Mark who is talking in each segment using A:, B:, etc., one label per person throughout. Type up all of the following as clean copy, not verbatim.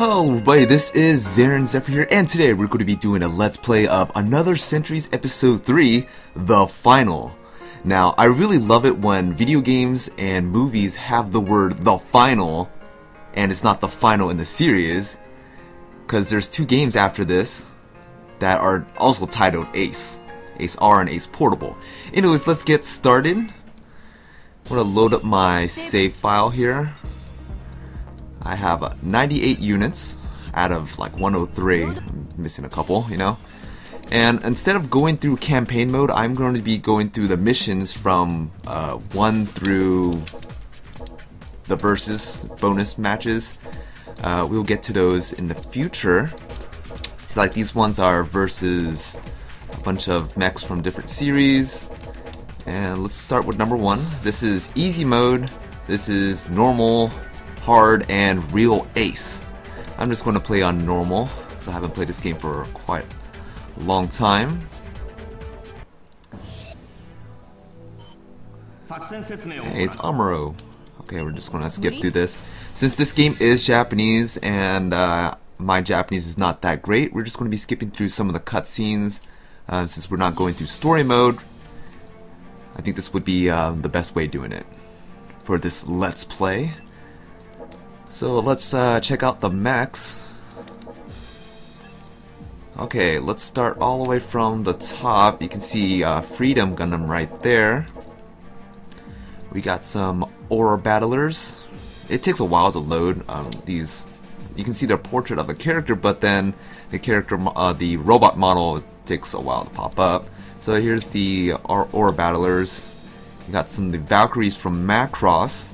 A: Hello everybody, this is ZeronXepher here, and today we're going to be doing a Let's Play of Another Centuries Episode 3, The Final. Now, I really love it when video games and movies have the word The Final, and it's not the final in the series, because there's two games after this that are also titled Ace. Ace R and Ace Portable. Anyways, let's get started. I'm going to load up my save file here. I have 98 units out of like 103. I'm missing a couple, you know. And instead of going through campaign mode, I'm going to be going through the missions from 1 through the versus bonus matches. We'll get to those in the future. So like these ones are versus a bunch of mechs from different series. And let's start with number 1. This is easy mode. This is normal, hard, and real ace. I'm just going to play on normal because I haven't played this game for quite a long time. Hey, it's Amuro. Okay, we're just going to skip through this. Since this game is Japanese and my Japanese is not that great, we're just going to be skipping through some of the cutscenes since we're not going through story mode. I think this would be the best way of doing it for this Let's Play. So let's check out the mechs. Okay, let's start all the way from the top. You can see Freedom Gundam right there. We got some Aura Battlers. It takes a while to load these. You can see their portrait of a character, but then the character, the robot model, takes a while to pop up. So here's the Aura Battlers. You got some of the Valkyries from Macross.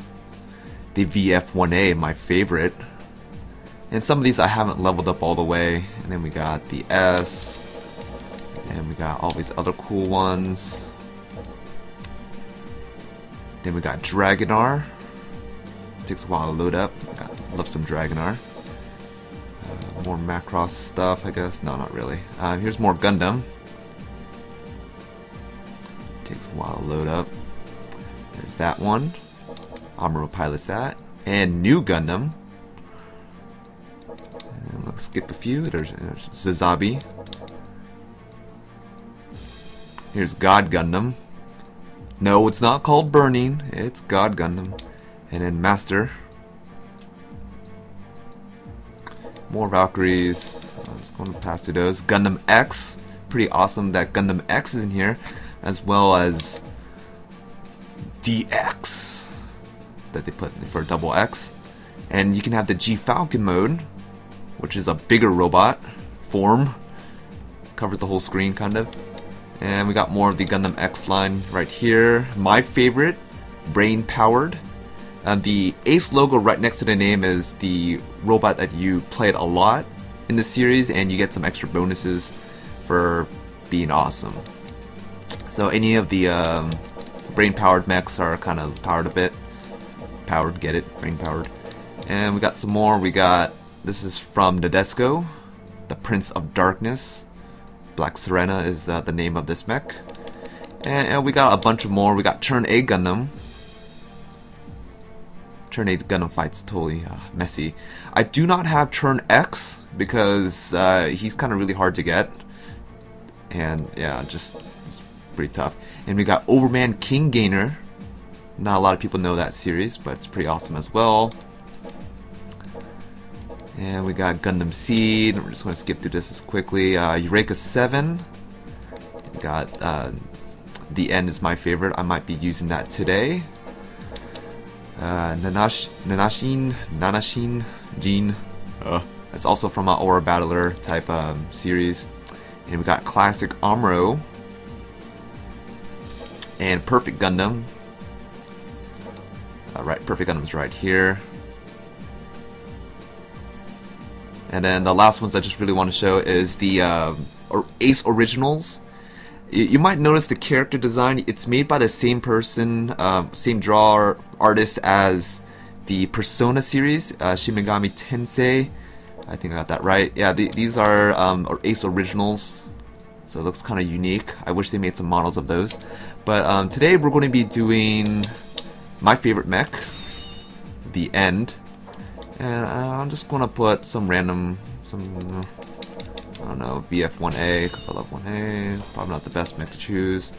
A: The VF1A, my favorite. And some of these I haven't leveled up all the way. And then we got the S. And we got all these other cool ones. Then we got Dragonar. Takes a while to load up. Love some Dragonar. More Macross stuff, I guess. No, not really. Here's more Gundam. Takes a while to load up. There's that one. Amuro pilots that. And new Gundam. And let's skip a few. There's Zazabi. Here's God Gundam. No, it's not called Burning. It's God Gundam. And then Master. More Valkyries. I'm just going to pass through those. Gundam X. Pretty awesome that Gundam X is in here. As well as DX. That they put for double X. And you can have the G Falcon mode, which is a bigger robot form. Covers the whole screen kind of. And we got more of the Gundam X line right here. My favorite, brain powered. The Ace logo right next to the name is the robot that you played a lot in the series, and you get some extra bonuses for being awesome. So any of the brain powered mechs are kind of powered a bit. Powered, get it? Brain powered. And we got some more. We got, this is from Nadesco, the Prince of Darkness. Black Serena is the name of this mech. And we got a bunch of more. We got Turn A Gundam. Turn A Gundam fight's totally messy. I do not have Turn X because he's kind of really hard to get. And yeah, just it's pretty tough. And we got Overman King Gainer. Not a lot of people know that series, but it's pretty awesome as well. And we got Gundam Seed. We're just going to skip through this as quickly. Eureka 7. We got The End is my favorite. I might be using that today. Nanashin Jean. That's also from an Aura Battler type series. And we got Classic Amuro. And Perfect Gundam. Right, Perfect Gundam's right here. And then the last ones I just really want to show is the Ace Originals. You might notice the character design. It's made by the same person, same drawer artist as the Persona series, Shin Megami Tensei. I think I got that right. Yeah, these are Ace Originals. So it looks kind of unique. I wish they made some models of those. But today we're going to be doing my favorite mech, The End. And I'm just gonna put some random, I don't know, VF1A, because I love 1A. Probably not the best mech to choose.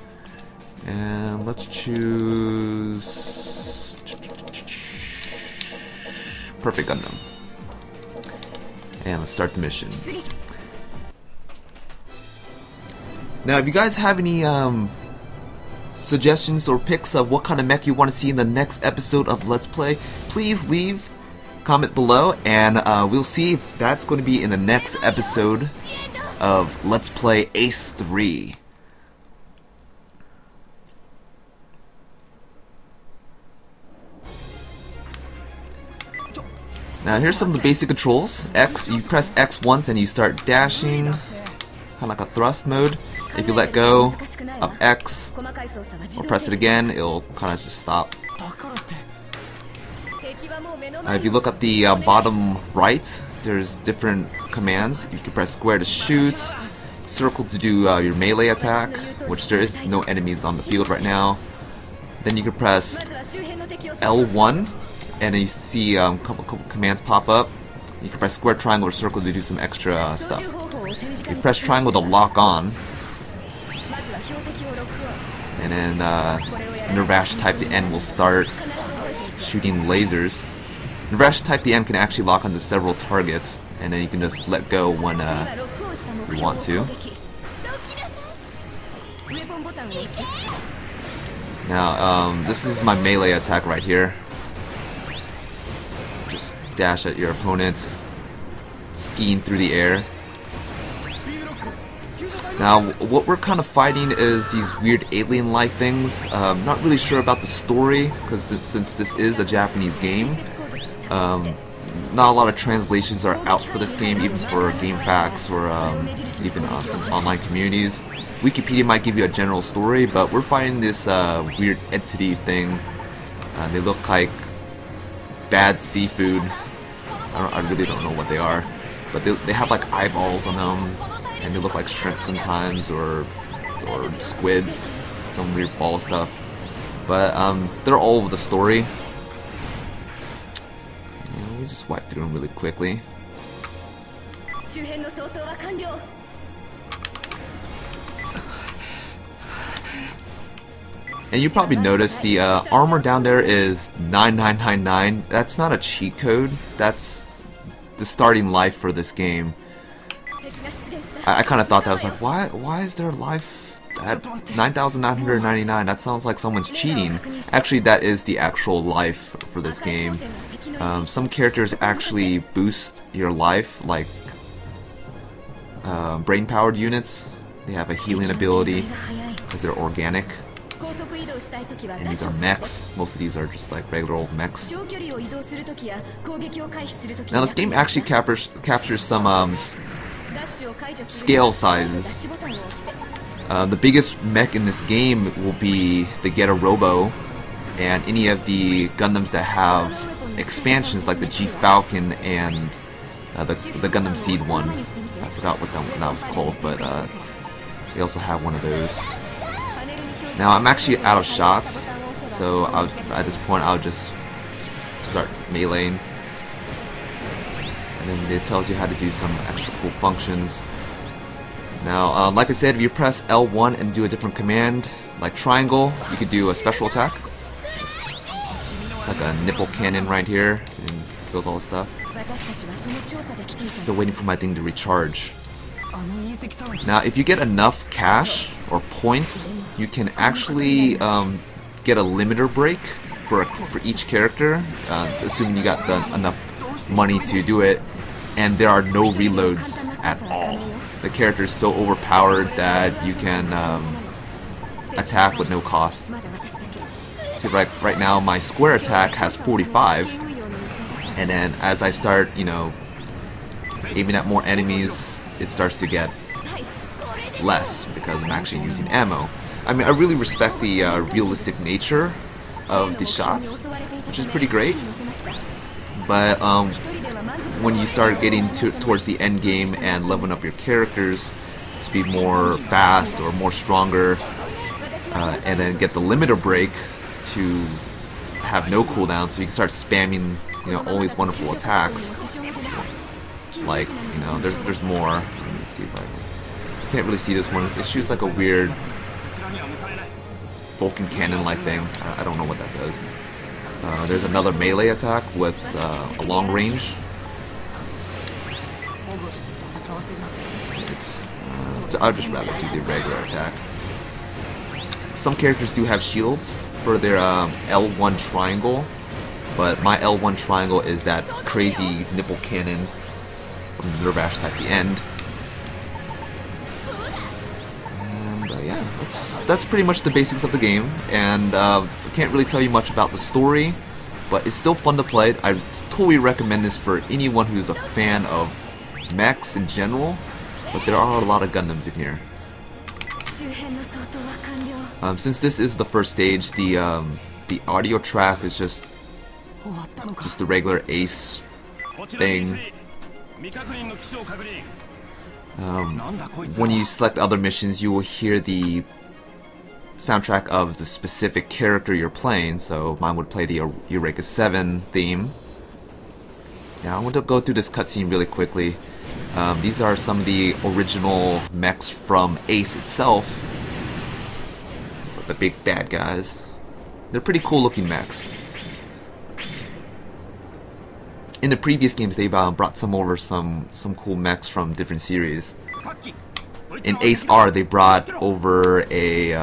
A: And let's choose Perfect Gundam. And let's start the mission. Now, if you guys have any suggestions or picks of what kind of mech you want to see in the next episode of Let's Play, please leave a comment below, and we'll see if that's going to be in the next episode of Let's Play A.C.E. Now here's some of the basic controls. X, you press X once and you start dashing, kind of like a thrust mode. If you let go of X or press it again, it'll kind of just stop. If you look at the bottom right, there's different commands. You can press square to shoot, circle to do your melee attack, which there is no enemies on the field right now. Then you can press L1, and you see a couple commands pop up. You can press square, triangle, or circle to do some extra stuff. You press triangle to lock on, and then Nirvash type the N will start shooting lasers. Nirvash type the N can actually lock onto several targets, and then you can just let go when you want to. Now, this is my melee attack right here. Just dash at your opponent, skiing through the air. Now, what we're kind of fighting is these weird alien-like things. Not really sure about the story, because since this is a Japanese game, not a lot of translations are out for this game, even for GameFAQs or even some online communities. Wikipedia might give you a general story, but we're fighting this weird entity thing. They look like bad seafood. I really don't know what they are, but they have like eyeballs on them, and they look like shrimp sometimes, or squids, some weird ball stuff. But they're all over the story. Let me just wipe through them really quickly. And you probably noticed the armor down there is 9999. That's not a cheat code. That's the starting life for this game. I kind of thought that. I was like, why is there life at 9,999? That sounds like someone's cheating. Actually, that is the actual life for this game. Some characters actually boost your life, like brain-powered units. They have a healing ability because they're organic. And these are mechs. Most of these are just like regular old mechs. Now this game actually captures some scale sizes. The biggest mech in this game will be the Robo, and any of the Gundams that have expansions like the G Falcon and the Gundam Seed one. I forgot what that was called, but they also have one of those. Now I'm actually out of shots, so at this point I'll just start meleeing. And then it tells you how to do some extra cool functions. Now, like I said, if you press L1 and do a different command, like triangle, you could do a special attack. It's like a nipple cannon right here, and kills all the stuff. Still waiting for my thing to recharge. Now, if you get enough cash or points, you can actually get a limiter break for each character, assuming you got enough money to do it, and there are no reloads at all. The character is so overpowered that you can attack with no cost. See, right now my square attack has 45, and then as I start, aiming at more enemies, it starts to get less because I'm actually using ammo. I mean, I really respect the realistic nature of the shots, which is pretty great. But when you start getting towards the end game and leveling up your characters to be more fast or more stronger, and then get the limiter break to have no cooldown, so you can start spamming you know, always wonderful attacks. Like, you know, there's more. Let me see if I can't really see this one. It shoots like a weird Vulcan cannon-like thing. I don't know what that does. There's another melee attack with a long range. I'd just rather do the regular attack. Some characters do have shields for their L1 triangle, but my L1 triangle is that crazy nipple cannon from the Nirvash type at the end. And yeah, that's pretty much the basics of the game, and I can't really tell you much about the story, but it's still fun to play. I totally recommend this for anyone who's a fan of mechs in general, but there are a lot of Gundams in here. Since this is the first stage, the audio track is just the regular A.C.E thing. When you select other missions, you will hear the soundtrack of the specific character you're playing. So mine would play the Eureka 7 theme. Now I want to go through this cutscene really quickly. These are some of the original mechs from A.C.E itself. The big bad guys. They're pretty cool looking mechs. In the previous games, they've brought some cool mechs from different series. In A.C.E, they brought over a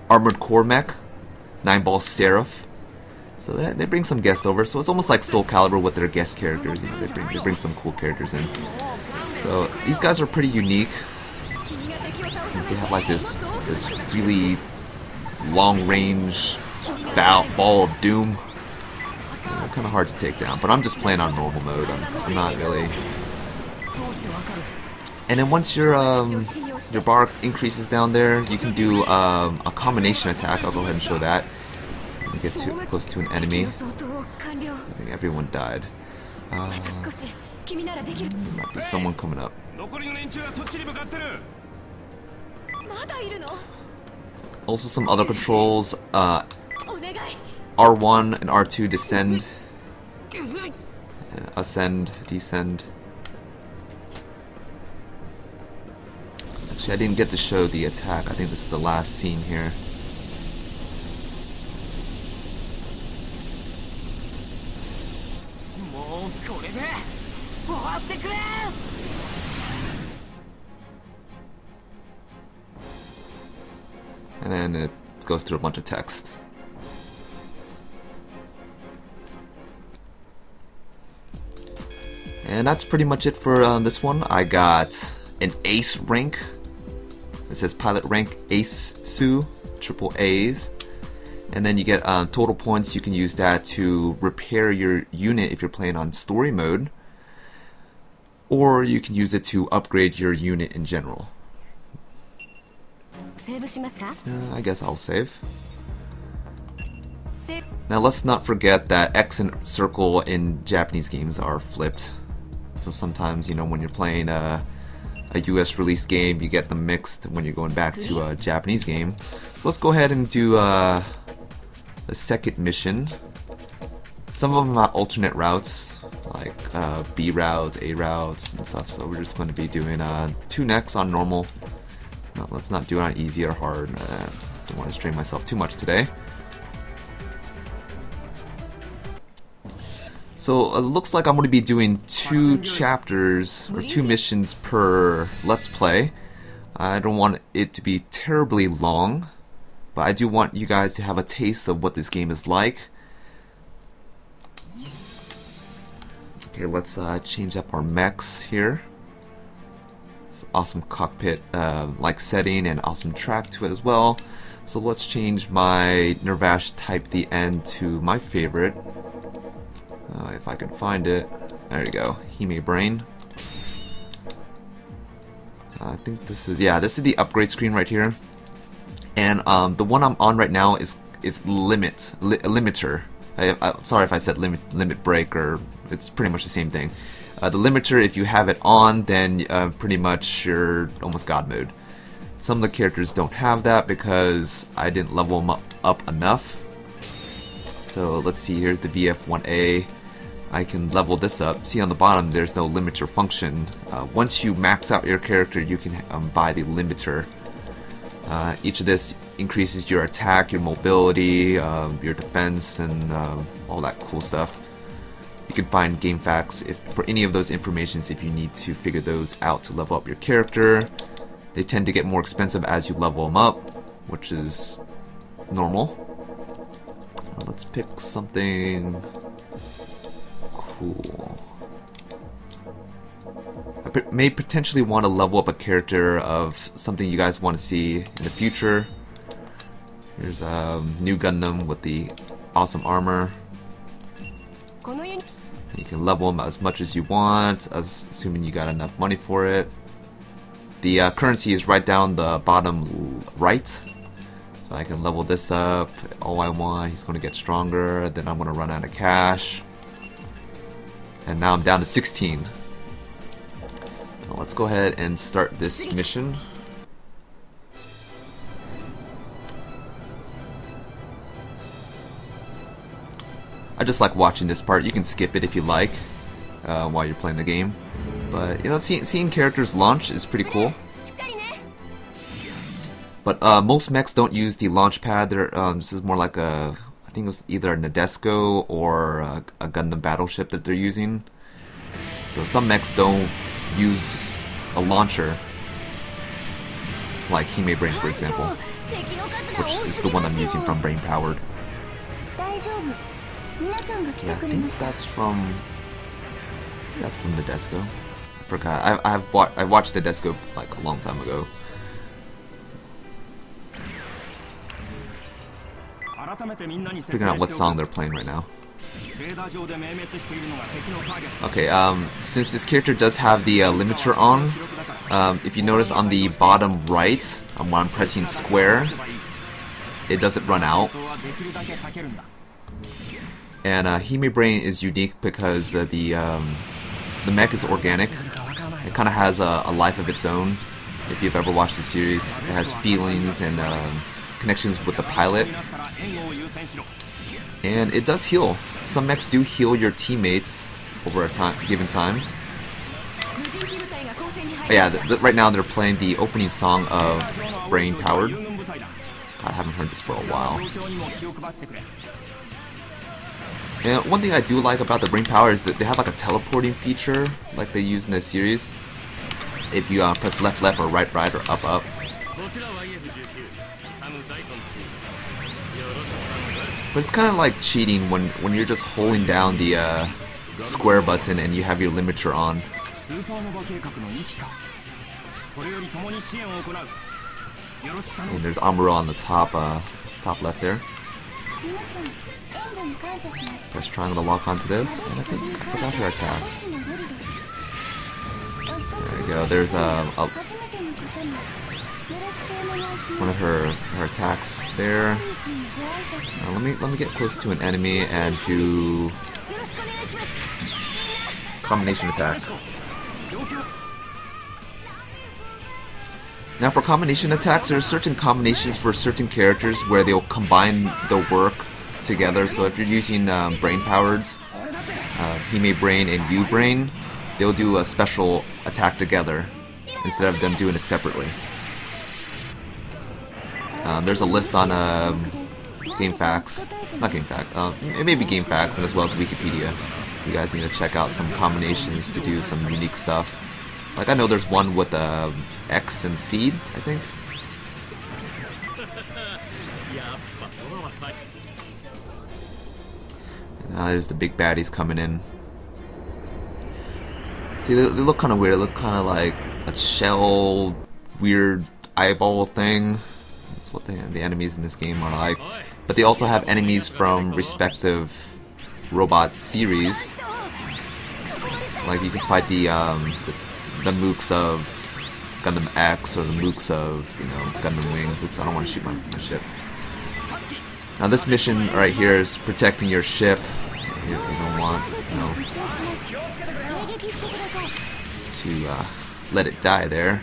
A: Armored Core mech, 9-Ball Seraph. So they bring some guests over. So it's almost like Soul Calibur with their guest characters. You know, they bring some cool characters in. So these guys are pretty unique, since they have like this really long range ball of doom. They're kind of hard to take down, but I'm just playing on normal mode. I'm not really. And then once your bar increases down there, you can do a combination attack. I'll go ahead and show that. When you get too close to an enemy, I think everyone died. There might be someone coming up. Also some other controls. R1 and R2 descend, and ascend, descend. Actually, I didn't get to show the attack. I think this is the last scene here. And then it goes through a bunch of text. And that's pretty much it for this one. I got an ace rank. It says pilot rank A.C.E, triple A's. And then you get total points. You can use that to repair your unit if you're playing on story mode. Or you can use it to upgrade your unit in general. I guess I'll save. Now let's not forget that X and circle in Japanese games are flipped. So sometimes, you know, when you're playing a US release game, you get them mixed when you're going back to a Japanese game. So let's go ahead and do the second mission. Some of them are alternate routes, like B routes, A routes, and stuff. So we're just going to be doing 2 necks on normal. No, let's not do it on easy or hard. Don't want to strain myself too much today. So it looks like I'm going to be doing 2 chapters or 2 missions per Let's Play. I don't want it to be terribly long, but I do want you guys to have a taste of what this game is like. Okay, let's change up our mechs here. It's awesome cockpit like setting and awesome track to it as well. So let's change my Nirvash type the end to my favorite. If I can find it. There you go. Hime Brain. I think this is, yeah, this is the upgrade screen right here. And the one I'm on right now is limiter. I'm sorry if I said limit break, or it's pretty much the same thing. The limiter, if you have it on, then pretty much you're almost God mode. Some of the characters don't have that because I didn't level them up enough. So let's see, here's the VF1A. I can level this up. See on the bottom there's no limiter function. Once you max out your character, you can buy the limiter. Each of this increases your attack, your mobility, your defense, and all that cool stuff. You can find game facts for any of those informations if you need to figure those out to level up your character. They tend to get more expensive as you level them up, which is normal. Let's pick something cool. I may potentially want to level up a character of something you guys want to see in the future. Here's a new Gundam with the awesome armor. You can level them as much as you want, assuming you got enough money for it. The currency is right down the bottom right. So I can level this up all I want. He's going to get stronger. Then I'm going to run out of cash. And now I'm down to 16. Now let's go ahead and start this mission. I just like watching this part. You can skip it if you like while you're playing the game. But you know, seeing characters launch is pretty cool. But most mechs don't use the launch pad. This is more like I think it was either a Nadesco or a Gundam battleship that they're using. So some mechs don't use a launcher, like Hime Brain, for example, which is the one I'm using from Brain Powered. Yeah, I think that's from Nadesco. I forgot. I watched Nadesco like a long time ago. Figuring out what song they're playing right now. Okay, since this character does have the limiter on, if you notice on the bottom right, when I'm pressing square, it doesn't run out. And Hime Brain is unique because the mech is organic. It kind of has a life of its own. If you've ever watched the series, it has feelings and connections with the pilot. And it does heal. Some mechs do heal your teammates over a given time. But yeah, right now they're playing the opening song of Brain Powered. I haven't heard this for a while. And one thing I do like about the Brain Power is that they have like a teleporting feature like they use in this series. If you press left left or right right or up up. But it's kind of like cheating when you're just holding down the square button and you have your limiter on. And there's Amuro on the top left there. Press triangle to lock onto this, and I think I forgot her attacks. There we go. There's one of her attacks there. Let me get close to an enemy and do combination attack. Now for combination attacks, there are certain combinations for certain characters where they'll combine the work together. So if you're using Brain Powereds, Hime Brain and U Brain, they'll do a special attack together instead of them doing it separately. There's a list on GameFAQs, not GameFAQ, it may be GameFAQs and as well as Wikipedia. You guys need to check out some combinations to do some unique stuff. Like I know there's one with X and Seed, I think. And now there's the big baddies coming in. See, they look kind of weird. They look kind of like a shell, weird eyeball thing. That's what the enemies in this game are like. But they also have enemies from respective robot series. Like you can fight the mooks of Gundam X or the mooks of, you know, Gundam Wing. Oops, I don't want to shoot my ship. Now this mission right here is protecting your ship. You don't want, you know, to let it die there.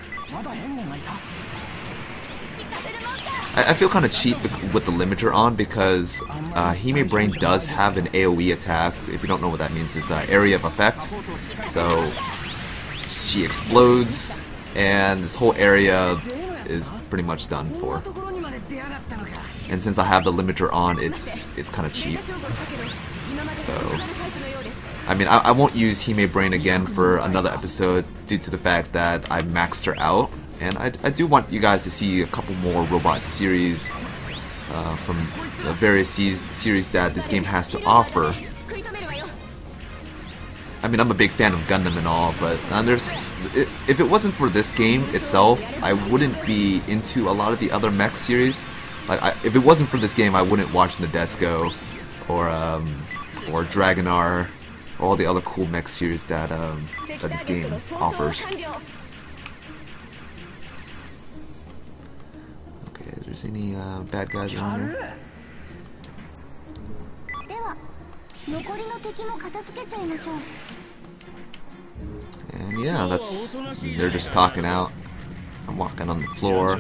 A: I feel kind of cheap with the limiter on because Hime Brain does have an AoE attack. If you don't know what that means, it's area of effect. So she explodes, and this whole area is pretty much done for. And since I have the limiter on, it's kind of cheap. So I mean, I won't use Hime Brain again for another episode due to the fact that I maxed her out. And I do want you guys to see a couple more robot series from the various series that this game has to offer. I mean, I'm a big fan of Gundam and all, but if it wasn't for this game itself, I wouldn't be into a lot of the other mech series. Like, if it wasn't for this game, I wouldn't watch Nadesco or Dragonar, or all the other cool mech series that this game offers. There's any bad guys around here? And yeah, they're just talking out. I'm walking on the floor.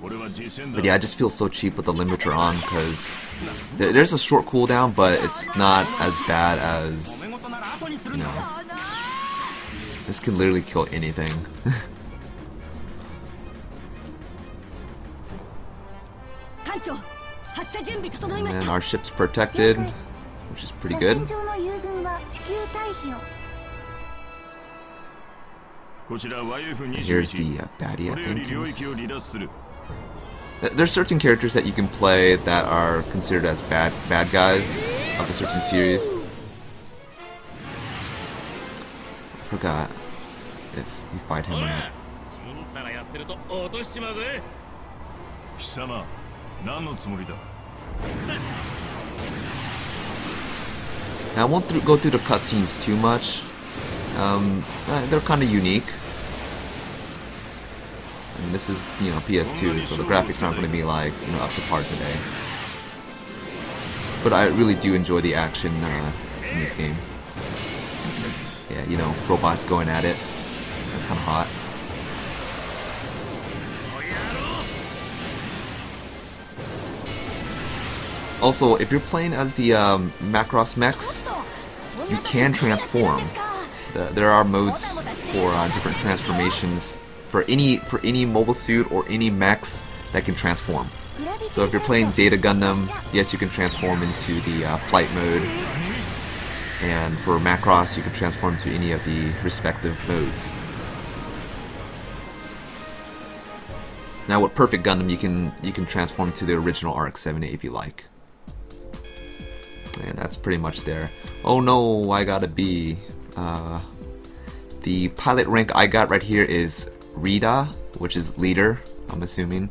A: But yeah, I just feel so cheap with the limiter on because there's a short cooldown, but it's not as bad as, you know, this can literally kill anything. And then our ship's protected, which is pretty good. And here's the baddie, I think. There's certain characters that you can play that are considered as bad guys of a certain series. I forgot if you fight him or not. Now, I won't go through the cutscenes too much. They're kind of unique. And this is, you know, PS2, so the graphics aren't going to be like, you know, up to par today. But I really do enjoy the action in this game. Yeah, you know, robots going at it. That's kind of hot. Also, if you're playing as the Macross mechs, you can transform. There are modes for different transformations for any mobile suit or any mechs that can transform. So if you're playing Zeta Gundam, yes, you can transform into the flight mode. And for Macross, you can transform to any of the respective modes. Now with Perfect Gundam, you can transform to the original RX-78 if you like. And that's pretty much there. Oh no, I got a B. The pilot rank I got right here is Rita, which is leader, I'm assuming.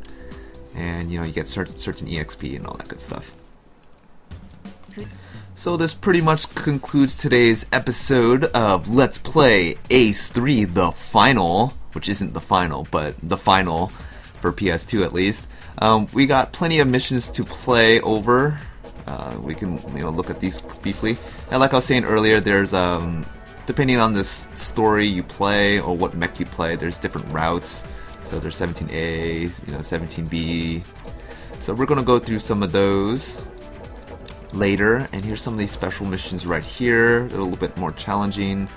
A: And you know, you get certain EXP and all that good stuff. So this pretty much concludes today's episode of Let's Play A.C.E. The Final, which isn't the final, but the final for PS2 at least. We got plenty of missions to play over. We can, you know, look at these briefly. And like I was saying earlier, there's depending on the story you play or what mech you play, there's different routes. So there's 17A, you know, 17B. So we're gonna go through some of those later. And here's some of these special missions right here. They're a little bit more challenging.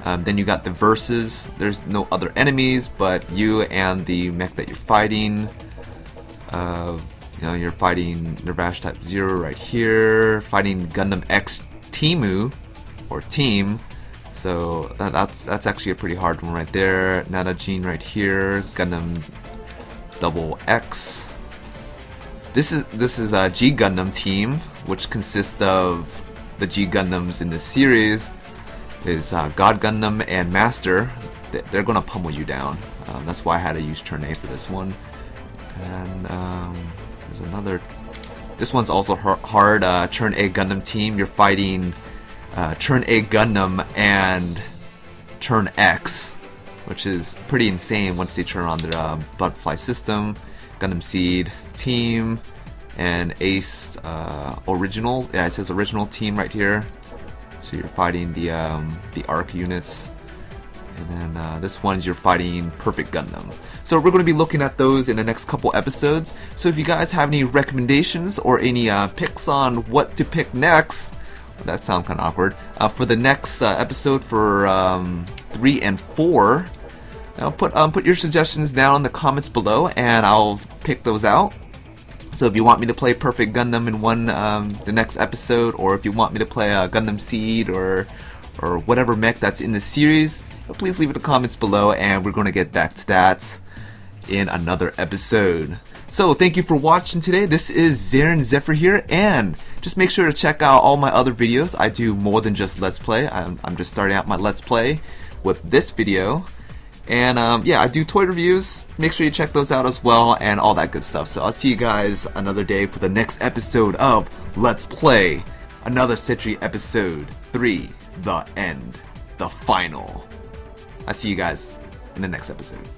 A: Then you got the versus. There's no other enemies, but you and the mech that you're fighting. You know, you're fighting Nirvash Type 0 right here, fighting Gundam X Timu, or Team. So that's actually a pretty hard one right there. Nanajin right here, Gundam Double X. This is a G Gundam team, which consists of the G Gundams in this series. Is God Gundam and Master. They're gonna pummel you down. That's why I had to use turn A for this one. And there's another. This one's also hard. Turn A Gundam team. You're fighting Turn A Gundam and Turn X, which is pretty insane once they turn on their butterfly system. Gundam Seed team and Ace original. Yeah, it says original team right here. So you're fighting the ARC units. And then this one's you're fighting Perfect Gundam. So we're going to be looking at those in the next couple episodes. So if you guys have any recommendations or any picks on what to pick next, that sounds kind of awkward, for the next episode for 3 and 4, put your suggestions down in the comments below and I'll pick those out. So if you want me to play Perfect Gundam in the next episode, or if you want me to play Gundam Seed or whatever mech that's in the series, please leave it in the comments below and we're going to get back to that in another episode. So thank you for watching today. This is ZeronXepher here, and just make sure to check out all my other videos. I do more than just Let's Play. I'm just starting out my Let's Play with this video. And yeah, I do toy reviews. Make sure you check those out as well and all that good stuff. So I'll see you guys another day for the next episode of Let's Play Another Century Episode 3, The End, The Final. I'll see you guys in the next episode.